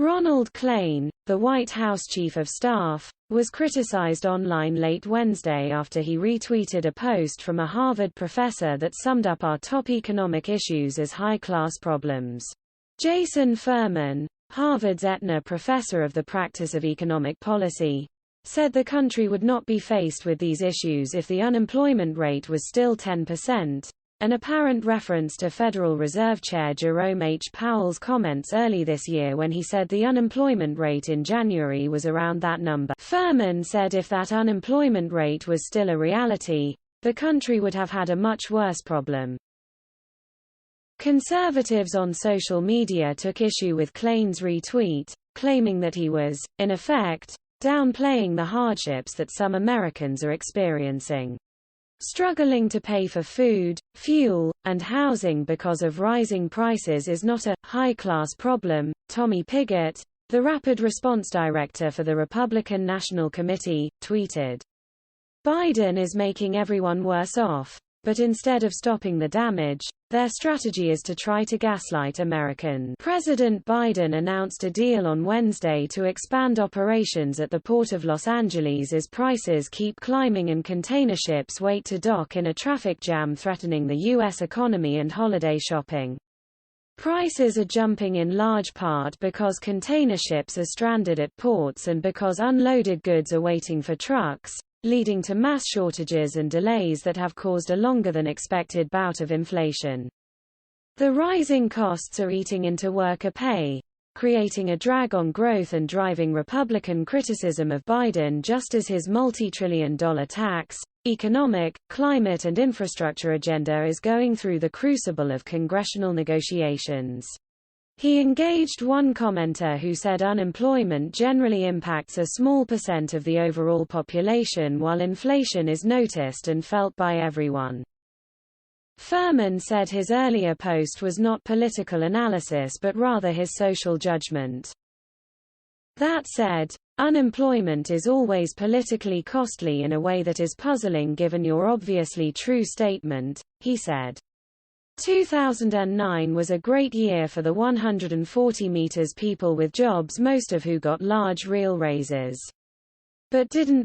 Ronald Klain, the White House Chief of Staff, was criticized online late Wednesday after he retweeted a post from a Harvard professor that summed up our top economic issues as high-class problems. Jason Furman, Harvard's Aetna professor of the practice of economic policy, said the country would not be faced with these issues if the unemployment rate was still 10%. An apparent reference to Federal Reserve Chair Jerome H. Powell's comments early this year when he said the unemployment rate in January was around that number. Furman said if that unemployment rate was still a reality, the country would have had a much worse problem. Conservatives on social media took issue with Klain's retweet, claiming that he was, in effect, downplaying the hardships that some Americans are experiencing. Struggling to pay for food, fuel, and housing because of rising prices is not a high-class problem, Tommy Pigott, the Rapid Response Director for the Republican National Committee, tweeted. Biden is making everyone worse off, but instead of stopping the damage, their strategy is to try to gaslight Americans. President Biden announced a deal on Wednesday to expand operations at the Port of Los Angeles as prices keep climbing and container ships wait to dock in a traffic jam threatening the U.S. economy and holiday shopping. Prices are jumping in large part because container ships are stranded at ports and because unloaded goods are waiting for trucks, leading to mass shortages and delays that have caused a longer than expected bout of inflation. The rising costs are eating into worker pay, creating a drag on growth and driving Republican criticism of Biden just as his multi-trillion-dollar tax, economic, climate and infrastructure agenda is going through the crucible of congressional negotiations. He engaged one commenter who said unemployment generally impacts a small percent of the overall population while inflation is noticed and felt by everyone. Furman said his earlier post was not political analysis but rather his social judgment. That said, unemployment is always politically costly in a way that is puzzling given your obviously true statement, he said. 2009 was a great year for the 140 meters people with jobs most of who got large real raises. But didn't